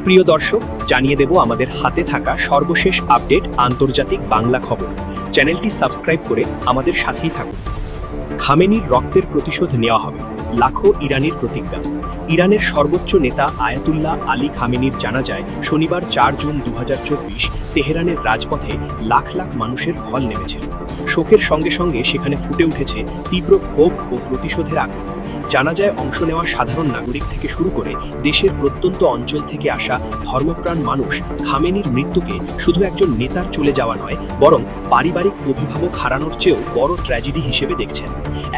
প্রিয় দর্শক, জানিয়ে দেব আমাদের হাতে থাকা সর্বশেষ আপডেট আন্তর্জাতিক বাংলা খবর। চ্যানেলটি সাবস্ক্রাইব করে আমাদের সাথেই থাকুন। খামেনির রক্তের প্রতিশোধ নেওয়া হবে, লাখো ইরানের প্রতিজ্ঞা। ইরানের সর্বোচ্চ নেতা আয়াতুল্লাহ আলী খামেনির জানাজায় শনিবার ৪ জুন ২০২৪ তেহরানের রাজপথে লাখ লাখ মানুষের ঢল নেমেছিল। শোকের সঙ্গে সঙ্গে সেখানে ফুটে উঠেছে তীব্র ক্ষোভ ও প্রতিশোধের আগুন। জানাজায় অংশ নেওয়া সাধারণ নাগরিক থেকে শুরু করে দেশের প্রত্যন্ত অঞ্চল থেকে আসা ধর্মপ্রাণ মানুষ খামেনির মৃত্যুকে শুধু একজন নেতার চলে যাওয়া নয়, বরং পারিবারিক অভিভাবক হারানোর চেয়েও বড় ট্র্যাজেডি হিসেবে দেখছেন।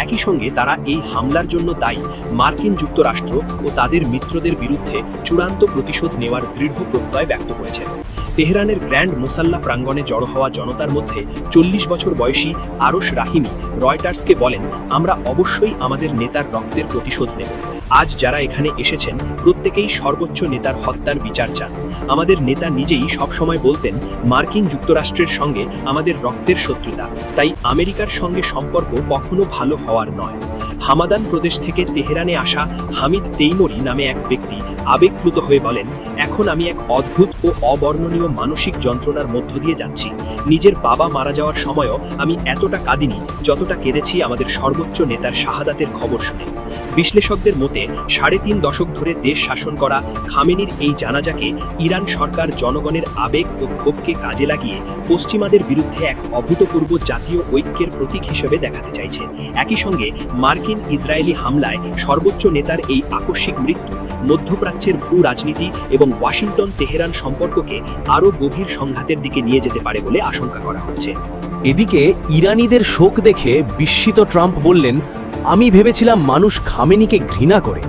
একই সঙ্গে তারা এই হামলার জন্য দায়ী মার্কিন যুক্তরাষ্ট্র ও তাদের মিত্রদের বিরুদ্ধে চূড়ান্ত প্রতিশোধ নেওয়ার দৃঢ় প্রত্যয় ব্যক্ত করেছেন। তেহরানের গ্র্যান্ড মুসাল্লা প্রাঙ্গণে জড়ো হওয়া জনতার মধ্যে ৪০ বছর বয়সী আরশ রাহিমি রয়টার্সকে বলেন, আমরা অবশ্যই আমাদের নেতার রক্তের প্রতিশোধ নেব। আজ যারা এখানে এসেছেন প্রত্যেকেই সর্বোচ্চ নেতার হত্যার বিচার চান। আমাদের নেতা নিজেই সবসময় বলতেন, মার্কিন যুক্তরাষ্ট্রের সঙ্গে আমাদের রক্তের শত্রুতা, তাই আমেরিকার সঙ্গে সম্পর্ক কখনো ভালো হওয়ার নয়। হামাদান প্রদেশ থেকে তেহরানে আসা হামিদ তেইমরি নামে এক ব্যক্তি আবেগপ্লুত হয়ে বলেন, এখন আমি এক অদ্ভুত ও অবর্ণনীয় মানসিক যন্ত্রণার মধ্য দিয়ে যাচ্ছি। নিজের বাবা মারা যাওয়ার সময়ও আমি এতটা কাঁদিনি যতটা কেঁদেছি আমাদের সর্বোচ্চ নেতার শাহাদাতের খবর শুনে। বিশ্লেষকদের মতে ৩.৫ দশক ধরে দেশ শাসন করা খামেনির এই জানাজাকে ইরান সরকার জনগণের আবেগ ও ক্ষোভকে কাজে লাগিয়ে পশ্চিমাদের বিরুদ্ধে এক অভূতপূর্ব জাতীয় ঐক্যের প্রতীক হিসেবে দেখাতে চাইছে। একই সঙ্গে মার্কিন ইসরায়েলি হামলায় সর্বোচ্চ নেতার এই আকস্মিক মৃত্যু মধ্যপ্রাচ্যের ভূ রাজনীতি এবং ওয়াশিংটন তেহরান সম্পর্ককে আরও গভীর সংঘাতের দিকে নিয়ে যেতে পারে বলে আশঙ্কা করা হচ্ছে। এদিকে ইরানিদের শোক দেখে বিস্মিত ট্রাম্প বললেন, আমি ভেবেছিলাম মানুষ খামেনিকে ঘৃণা করে।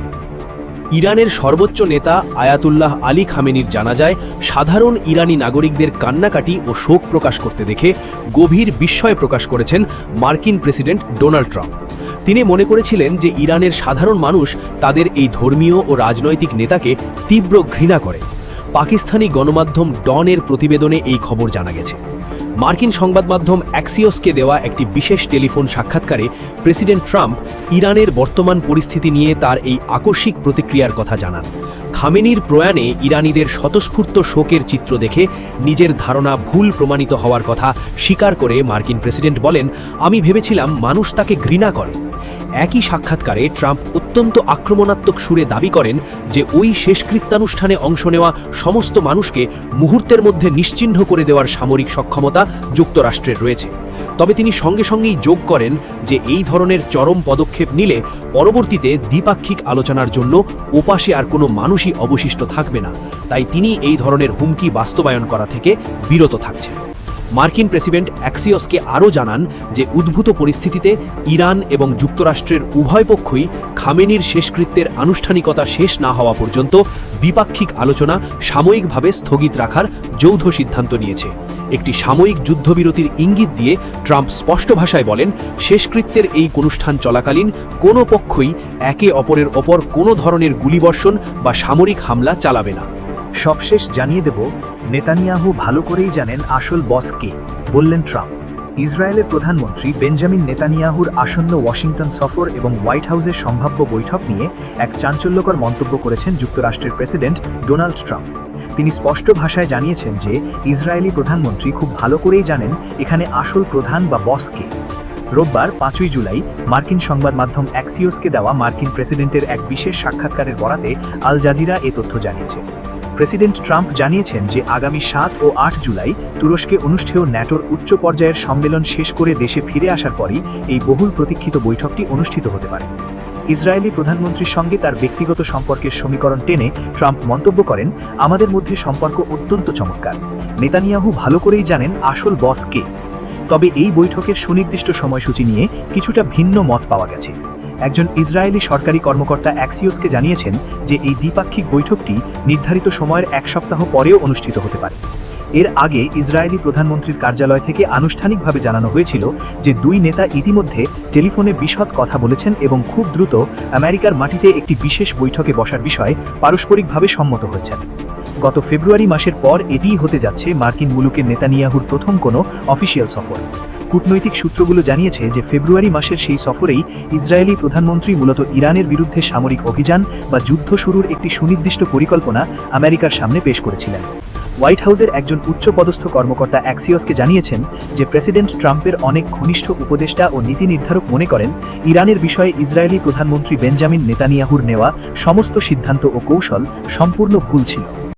ইরানের সর্বোচ্চ নেতা আয়াতুল্লাহ আলী খামেনির জানাজায় সাধারণ ইরানি নাগরিকদের কান্নাকাটি ও শোক প্রকাশ করতে দেখে গভীর বিস্ময় প্রকাশ করেছেন মার্কিন প্রেসিডেন্ট ডোনাল্ড ট্রাম্প। তিনি মনে করেছিলেন যে ইরানের সাধারণ মানুষ তাদের এই ধর্মীয় ও রাজনৈতিক নেতাকে তীব্র ঘৃণা করে। পাকিস্তানি গণমাধ্যম ডনের প্রতিবেদনে এই খবর জানা গেছে। মার্কিন সংবাদ মাধ্যম অ্যাক্সিওসকে দেওয়া একটি বিশেষ টেলিফোন সাক্ষাৎকারে প্রেসিডেন্ট ট্রাম্প ইরানের বর্তমান পরিস্থিতি নিয়ে তার এই আকস্মিক প্রতিক্রিয়ার কথা জানান। খামেনির প্রয়াণে ইরানিদের স্বতঃস্ফূর্ত শোকের চিত্র দেখে নিজের ধারণা ভুল প্রমাণিত হওয়ার কথা স্বীকার করে মার্কিন প্রেসিডেন্ট বলেন, আমি ভেবেছিলাম মানুষ তাকে ঘৃণা করে। একই সাক্ষাৎকারে ট্রাম্প অত্যন্ত আক্রমণাত্মক সুরে দাবি করেন যে ওই শেষকৃত্যানুষ্ঠানে অংশ নেওয়া সমস্ত মানুষকে মুহূর্তের মধ্যে নিশ্চিহ্ন করে দেওয়ার সামরিক সক্ষমতা যুক্তরাষ্ট্রের রয়েছে। তবে তিনি সঙ্গে সঙ্গেই যোগ করেন যে এই ধরনের চরম পদক্ষেপ নিলে পরবর্তীতে দ্বিপাক্ষিক আলোচনার জন্য ওপাশে আর কোনো মানুষই অবশিষ্ট থাকবে না, তাই তিনি এই ধরনের হুমকি বাস্তবায়ন করা থেকে বিরত থাকছেন। মার্কিন প্রেসিডেন্ট অ্যাক্সিওসকে আরও জানান যে উদ্ভূত পরিস্থিতিতে ইরান এবং যুক্তরাষ্ট্রের উভয় পক্ষই খামেনির শেষকৃত্যের আনুষ্ঠানিকতা শেষ না হওয়া পর্যন্ত দ্বিপাক্ষিক আলোচনা সাময়িকভাবে স্থগিত রাখার যৌথ সিদ্ধান্ত নিয়েছে। একটি সাময়িক যুদ্ধবিরতির ইঙ্গিত দিয়ে ট্রাম্প স্পষ্ট ভাষায় বলেন, শেষকৃত্যের এই অনুষ্ঠান চলাকালীন কোনো পক্ষই একে অপরের ওপর কোনো ধরনের গুলিবর্ষণ বা সামরিক হামলা চালাবে না। সবশেষ জানিয়ে দেব, নেতানিয়াহু ভালো করেই জানেন আসল বস কে, বললেন ট্রাম্প। ইসরায়েলের প্রধানমন্ত্রী বেঞ্জামিন নেতানিয়াহুর আসন্ন ওয়াশিংটন সফর এবং হোয়াইট হাউসের সম্ভাব্য বৈঠক নিয়ে এক চাঞ্চল্যকর মন্তব্য করেছেন যুক্তরাষ্ট্রের প্রেসিডেন্ট ডোনাল্ড ট্রাম্প। তিনি স্পষ্ট ভাষায় জানিয়েছেন যে ইসরায়েলি প্রধানমন্ত্রী খুব ভালো করেই জানেন এখানে আসল প্রধান বা বস কে। রোববার ৫ই জুলাই মার্কিন সংবাদ মাধ্যম অ্যাক্সিওসকে দেওয়া মার্কিন প্রেসিডেন্টের এক বিশেষ সাক্ষাৎকারের বরাতে আল জাজিরা এ তথ্য জানিয়েছে। প্রেসিডেন্ট ট্রাম্প জানিয়েছেন যে আগামী ৭ ও ৮ জুলাই তুরস্কে অনুষ্ঠেয় ন্যাটোর উচ্চ পর্যায়ের সম্মেলন শেষ করে দেশে ফিরে আসার পরই এই বহুল প্রতীক্ষিত বৈঠকটি অনুষ্ঠিত হতে পারে। ইসরায়েলি প্রধানমন্ত্রীর সঙ্গে তার ব্যক্তিগত সম্পর্কের সমীকরণ টেনে ট্রাম্প মন্তব্য করেন, আমাদের মধ্যে সম্পর্ক অত্যন্ত চমৎকার। নেতানিয়াহু ভালো করেই জানেন আসল বস কে। তবে এই বৈঠকের সুনির্দিষ্ট সময়সূচি নিয়ে কিছুটা ভিন্ন মত পাওয়া গেছে। একজন ইসরায়েলি সরকারি কর্মকর্তা অ্যাক্সিওসকে জানিয়েছেন যে এই দ্বিপাক্ষিক বৈঠকটি নির্ধারিত সময়ের ১ সপ্তাহ পরেও অনুষ্ঠিত হতে পারে। এর আগে ইসরায়েলি প্রধানমন্ত্রীর কার্যালয় থেকে আনুষ্ঠানিকভাবে জানানো হয়েছিল যে দুই নেতা ইতিমধ্যে টেলিফোনে বিশদ কথা বলেছেন এবং খুব দ্রুত আমেরিকার মাটিতে একটি বিশেষ বৈঠকে বসার বিষয়ে পারস্পরিকভাবে সম্মত হয়েছেন। গত ফেব্রুয়ারি মাসের পর এটিই হতে যাচ্ছে মার্কিন মুলুকের নেতানিয়াহুর প্রথম কোনো অফিসিয়াল সফর। কূটনৈতিক সূত্রগুলো জানিয়েছে যে ফেব্রুয়ারি মাসের সেই সফরেই ইসরায়েলি প্রধানমন্ত্রী মূলত ইরানের বিরুদ্ধে সামরিক অভিযান বা যুদ্ধ শুরুর একটি সুনির্দিষ্ট পরিকল্পনা আমেরিকার সামনে পেশ করেছিলেন। হোয়াইট হাউসের একজন উচ্চপদস্থ কর্মকর্তা অ্যাক্সিওসকে জানিয়েছেন যে প্রেসিডেন্ট ট্রাম্পের অনেক ঘনিষ্ঠ উপদেষ্টা ও নীতি নির্ধারক মনে করেন ইরানের বিষয়ে ইসরায়েলি প্রধানমন্ত্রী বেঞ্জামিন নেতানিয়াহুর নেওয়া সমস্ত সিদ্ধান্ত ও কৌশল সম্পূর্ণ ভুল ছিল।